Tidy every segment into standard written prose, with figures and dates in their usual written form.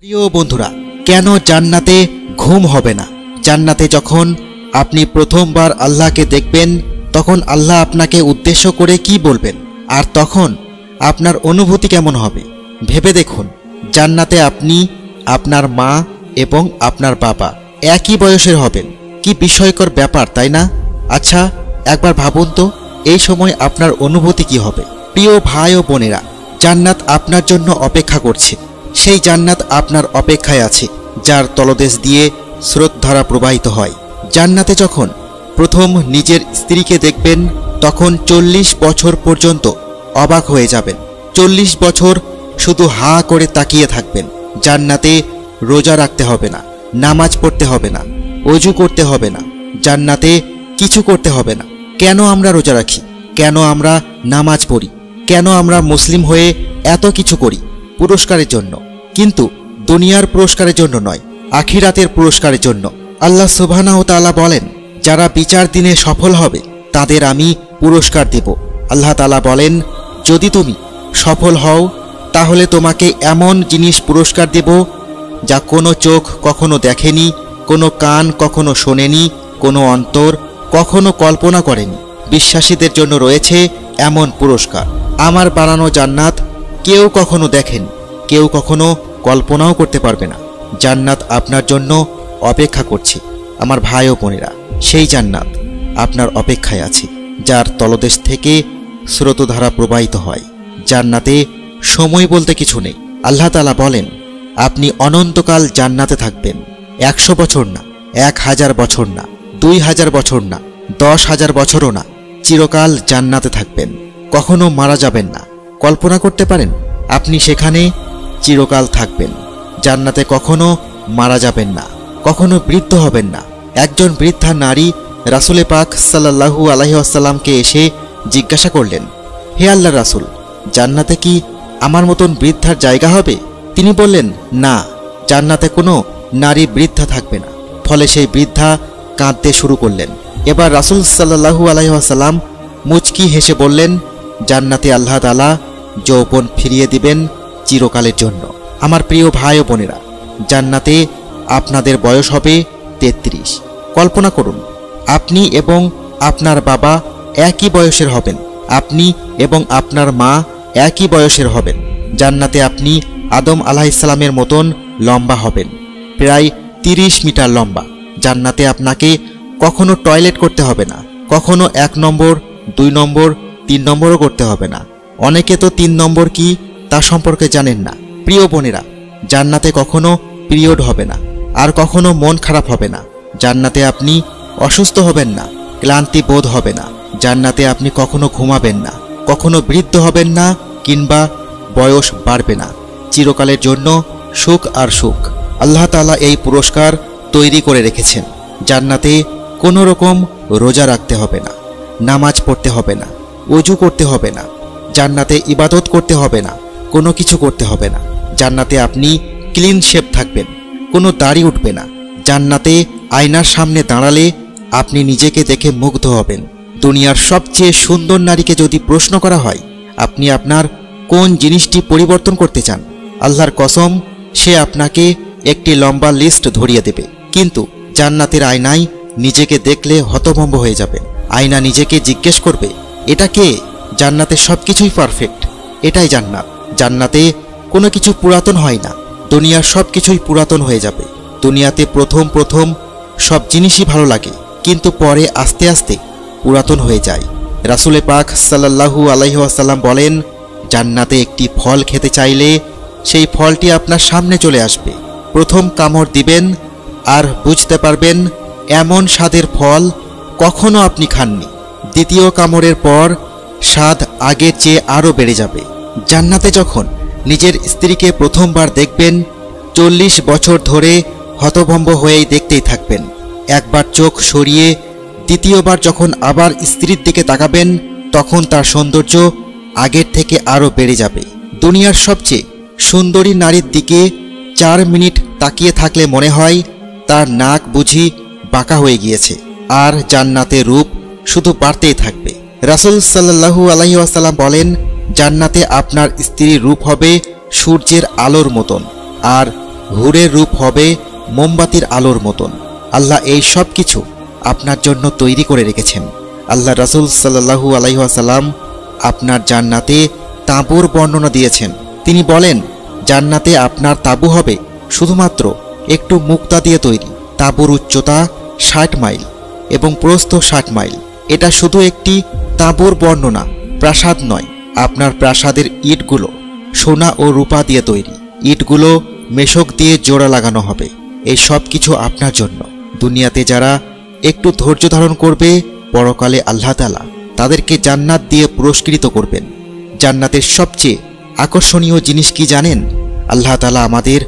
প্রিয় বন্ধুরা, কেন জান্নাতে ঘুম হবে না? জান্নাতে যখন আপনি প্রথমবার আল্লাহকে দেখবেন, তখন আল্লাহ আপনাকে উদ্দেশ্য করে কি বলবেন, আর তখন আপনার অনুভূতি কেমন হবে ভেবে দেখুন। জান্নাতে আপনি, আপনার মা এবং আপনার বাবা একই বয়সের হবেন। কি বিস্ময়কর ব্যাপার, তাই না? আচ্ছা, একবার ভাবুন তো, এই সময় আপনার অনুভূতি কি হবে? প্রিয় ভাই ও বোনেরা, জান্নাত আপনার জন্য অপেক্ষা করছে। সেই জান্নাত আপনার অপেক্ষায় আছে, যার তলদেশ দিয়ে স্রোতধারা প্রবাহিত হয়। জান্নাতে যখন প্রথম নিজের স্ত্রীকে দেখবেন, তখন 40 বছর পর্যন্ত অবাক হয়ে যাবেন। 40 বছর শুধু হা করে তাকিয়ে থাকবেন। জান্নাতে রোজা রাখতে হবে না, নামাজ পড়তে হবে না, অজু করতে হবে না, জান্নাতে কিছু করতে হবে না। কেন আমরা রোজা রাখি? কেন আমরা নামাজ পড়ি? কেন আমরা মুসলিম হয়ে এত কিছু করি? পুরস্কারের জন্য, কিন্তু দুনিয়ার পুরস্কারের জন্য নয়, আখিরাতের পুরস্কারের জন্য। আল্লাহ সুবহানাহু ওয়া তাআলা বলেন, যারা বিচার দিনে সফল হবে তাদের আমি পুরস্কার দেব। আল্লাহ তাআলা বলেন, যদি তুমি সফল হও তাহলে তোমাকে এমন জিনিস পুরস্কার দেব যা কোনো চোখ কখনো দেখেনি, কোনো কান কখনো শোনেনি, কোনো অন্তর কখনো কল্পনা করেনি। বিশ্বাসীদের জন্য রয়েছে এমন পুরস্কার। আমার বানানো জান্নাত কেউ কখনো দেখেনি, কেউ কখনো কল্পনাও করতে পারবে না। জান্নাত আপনার জন্য অপেক্ষা করছে আমার ভাই ও বোনেরা। সেই জান্নাত আপনার অপেক্ষায় আছে, যার তলদেশ থেকে স্রোতধারা প্রবাহিত হয়। জান্নাতে সময় বলতে কিছু নেই। আল্লাহ তাআলা বলেন, আপনি অনন্তকাল জান্নাতে থাকবেন। 100 বছর না, 1000 বছর না, 2000 বছর না, 10,000 বছরও না, চিরকাল জান্নাতে থাকবেন। কখনো মারা যাবেন না। কল্পনা করতে পারেন আপনি সেখানে চিরকাল থাকবেন। জান্নাতে কখনো মারা যাবেন না, কখনো বৃদ্ধ হবেন না। একজন বৃদ্ধা নারী রাসূলে পাক সাল্লাল্লাহু আলাইহি ওয়াসাল্লামকে এসে জিজ্ঞাসা করলেন, হে আল্লাহর রাসূল, জান্নাতে কি আমার মতন বৃদ্ধার জায়গা হবে? তিনি বললেন, না, জান্নাতে কোনো নারী বৃদ্ধা থাকবে না। ফলে সেই বৃদ্ধা কাঁদতে শুরু করলেন। এবার রাসূল সাল্লাল্লাহু আলাইহি ওয়াসাল্লাম মুচকি হেসে বললেন, জান্নাতে আল্লাহ তাআলা যৌবন ফিরিয়ে দিবেন চিরকালের জন্য। আমার প্রিয় ভাই ও বোনেরা, জান্নাতে আপনাদের বয়স হবে 33। কল্পনা করুন, আপনি এবং আপনার বাবা একই বয়সের হবেন। আপনি এবং আপনার মা একই বয়সের হবেন। জান্নাতে আপনি আদম আলাইহিসসালামের মতন লম্বা হবেন, প্রায় 30 মিটার লম্বা। জান্নাতে আপনাকে কখনো টয়লেট করতে হবে না, কখনো 1 নম্বর, 2 নম্বর, 3 নম্বরও করতে হবে না। অনেকে তো 3 নম্বর কি তা সম্পর্কে জানেন না। প্রিয় বোনেরা, জান্নাতে কখনো পিরিয়ড হবে না, আর কখনো মন খারাপ হবে না। জান্নাতে আপনি অসুস্থ হবেন না, ক্লান্তি বোধ হবে না। জান্নাতে আপনি কখনো ঘুমাবেন না, কখনো বৃদ্ধ হবেন না, কিংবা বয়স বাড়বে না। চিরকালের জন্য সুখ আর সুখ। আল্লাহ তাআলা এই পুরস্কার তৈরি করে রেখেছেন। জান্নাতে কোনো রকম রোজা রাখতে হবে না, নামাজ পড়তে হবে না, ওযু করতে হবে না, জান্নাতে ইবাদত করতে হবে না, কোনো কিছু করতে হবে না। জান্নাতে আপনি ক্লিন শেপ থাকবেন, কোনো দাড়ি উঠবে না। জান্নাতে আয়নার সামনে দাঁড়ালে আপনি নিজেকে দেখে মুগ্ধ হবেন। দুনিয়ার সবচেয়ে সুন্দর নারীকে যদি প্রশ্ন করা হয়, আপনি আপনার কোন জিনিসটি পরিবর্তন করতে চান, আল্লাহর কসম, সে আপনাকে একটি লম্বা লিস্ট ধরিয়ে দেবে। কিন্তু জান্নাতের আয়নায় নিজেকে দেখলে হতভম্ব হয়ে যাবে। আয়না নিজেকে জিজ্ঞেস করবে, এটা কে? জান্নাতে সবকিছুই পারফেক্ট। এটাই জান্নাত। জান্নাতে কোনো কিছু পুরাতন হয় না। দুনিয়ার সব কিছুই পুরাতন হয়ে যাবে। দুনিয়াতে প্রথম সব জিনিসই ভালো লাগে, কিন্তু পরে আস্তে আস্তে পুরাতন হয়ে যায়। রাসূলে পাক সাল্লাল্লাহু আলাইহি ওয়াসাল্লাম বলেন, জান্নাতে একটি ফল খেতে চাইলে সেই ফলটি আপনার সামনে চলে আসবে। প্রথম কামড় দিবেন আর বুঝতে পারবেন এমন স্বাদের ফল কখনো আপনি খাননি। দ্বিতীয় কামড়ের পর স্বাদ আগের চেয়ে আরও বেড়ে যাবে। জান্নাতে যখন নিজের স্ত্রীকে প্রথমবার দেখবেন, 40 বছর ধরে হতভম্ব হয়েই দেখতেই থাকবেন। একবার চোখ সরিয়ে দ্বিতীয়বার যখন আবার স্ত্রীর দিকে তাকাবেন, তখন তার সৌন্দর্য আগের থেকে আরও বেড়ে যাবে। দুনিয়ার সবচেয়ে সুন্দরী নারীর দিকে 4 মিনিট তাকিয়ে থাকলে মনে হয় তার নাক বুঝি বাঁকা হয়ে গিয়েছে। আর জান্নাতের রূপ শুধু বাড়তেই থাকবে। রাসূল সাল্লাল্লাহু আলাইহি ওয়াসাল্লাম বলেন, জান্নাতে আপনার স্ত্রীর রূপ হবে সূর্যের আলোর মতন, আর হুরের রূপ হবে মোমবাতির আলোর মতন। আল্লাহ এই সব কিছু আপনার জন্য তৈরি করে রেখেছেন। আল্লাহ রাসূল সাল্লাল্লাহু আলাইহি ওয়াসাল্লাম আপনার জান্নাতে তাঁবুর বর্ণনা দিয়েছেন। তিনি বলেন, জান্নাতে আপনার তাঁবু হবে শুধুমাত্র একটু মুক্তা দিয়ে তৈরি। তাঁবুর উচ্চতা 60 মাইল এবং প্রস্থ 60 মাইল। এটা শুধু একটি তাঁবুর বর্ণনা, প্রাসাদ নয়। আপনার প্রাসাদের ইটগুলো সোনা ও রূপা দিয়ে তৈরি। ইটগুলো মেশক দিয়ে জোড়া লাগানো হবে। এই সব কিছু আপনার জন্য। দুনিয়াতে যারা একটু ধৈর্য ধারণ করবে, পরকালে আল্লাহ তাআলা তাদেরকে জান্নাত দিয়ে পুরস্কৃত করবেন। জান্নাতের সবচেয়ে আকর্ষণীয় জিনিস কি জানেন? আল্লাহ তাআলা আমাদের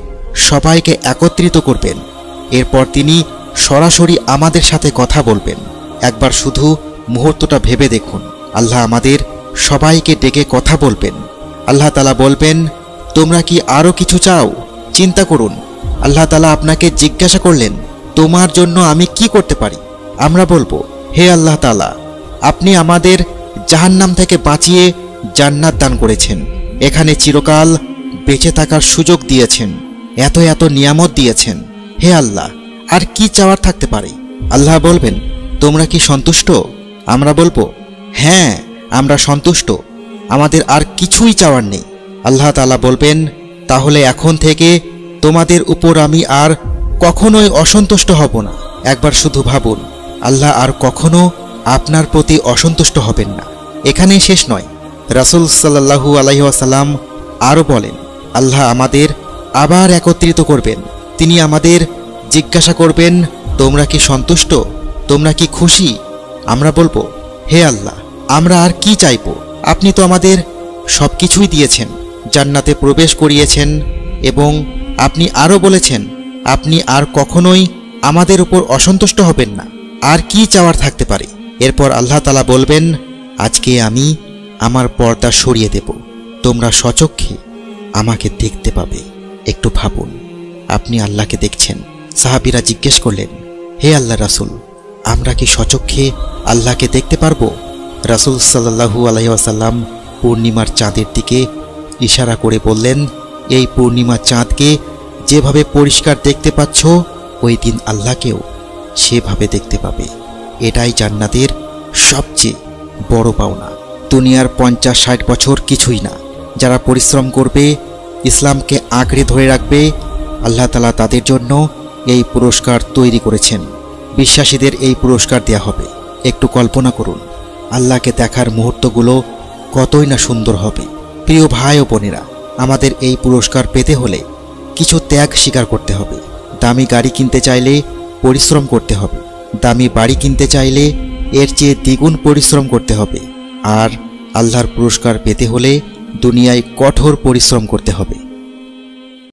সবাইকে একত্রিত করবেন। এরপর তিনি সরাসরি আমাদের সাথে কথা বলবেন। একবার শুধু মুহূর্তটা ভেবে দেখুন। আল্লাহ আমাদের সবাইকে ডেকে কথা বলবেন। আল্লাহ তাআলা বলবেন, তোমরা কি আরও কিছু চাও? চিন্তা করুন। আল্লাহ তাআলা আপনাকে জিজ্ঞাসা করলেন, তোমার জন্য আমি কি করতে পারি? আমরা বলবো, হে আল্লাহ তাআলা, আপনি আমাদের জাহান্নাম থেকে বাঁচিয়ে জান্নাত দান করেছেন। এখানে চিরকাল বেঁচে থাকার সুযোগ দিয়েছেন। এত এত নিয়ামত দিয়েছেন। হে আল্লাহ, আর কি চাওয়ার থাকতে পারে? আল্লাহ বলবেন, তোমরা কি সন্তুষ্ট? আমরা বলবো, হ্যাঁ, আমরা সন্তুষ্ট। আমাদের আর কিছুই চাওয়ার নেই। আল্লাহ তাআলা বলবেন, তাহলে এখন থেকে তোমাদের উপর আমি আর কখনোই অসন্তুষ্ট হব না। একবার শুধু ভাবুন, আল্লাহ আর কখনো আপনার প্রতি অসন্তুষ্ট হবেন না। এখানেই শেষ নয়। রাসূল সাল্লাল্লাহু আলাইহি ওয়াসাল্লাম আরও বলেন, আল্লাহ আমাদের আবার একত্রিত করবেন। তিনি আমাদের জিজ্ঞাসা করবেন, তোমরা কি সন্তুষ্ট? তোমরা কি খুশি? আমরা বলবো, হে আল্লাহ, আমরা আর কি চাইব? আপনি তো আমাদের সব কিছুই দিয়েছেন, জান্নাতে প্রবেশ করিয়েছেন এবং আপনি আরও বলেছেন আপনি আর কখনোই আমাদের উপর অসন্তুষ্ট হবেন না। আর কি চাওয়ার থাকতে পারে? এরপর আল্লাহ তাআলা বলবেন, আজকে আমি আমার পর্দা সরিয়ে দেব। তোমরা স্বচক্ষে আমাকে দেখতে পাবে। একটু ভাবুন, আপনি আল্লাহকে দেখছেন। সাহাবীরা জিজ্ঞেস করলেন, হে আল্লাহ রাসূল, আমরা কি স্বচক্ষে আল্লাহকে দেখতে পারবো? রাসূল সাল্লাল্লাহু আলাইহি ওয়াসাল্লাম পূর্ণিমার চাঁদের দিকে ইশারা করে বললেন, এই পূর্ণিমার চাঁদকে যেভাবে পরিষ্কার দেখতে পাচ্ছ, ওই দিন আল্লাহকেও সেভাবে দেখতে পাবে। এটাই জান্নাতের সবচেয়ে বড় পাওনা। দুনিয়ার 50-60 বছর কিছুই না। যারা পরিশ্রম করবে, ইসলামকে আঁকড়ে ধরে রাখবে, আল্লাহ তাআলা তাদের জন্য এই পুরস্কার তৈরি করেছেন। বিশ্বাসীদের এই পুরস্কার দেয়া হবে। একটু কল্পনা করুন, আল্লাহকে দেখার মুহূর্তগুলো কতই না সুন্দর হবে। প্রিয় ভাই ও বোনেরা, আমাদের এই পুরস্কার পেতে হলে কিছু ত্যাগ স্বীকার করতে হবে। দামি গাড়ি কিনতে চাইলে পরিশ্রম করতে হবে। দামি বাড়ি কিনতে চাইলে এর চেয়ে দ্বিগুণ পরিশ্রম করতে হবে। আর আল্লাহর পুরস্কার পেতে হলে দুনিয়ায় কঠোর পরিশ্রম করতে হবে।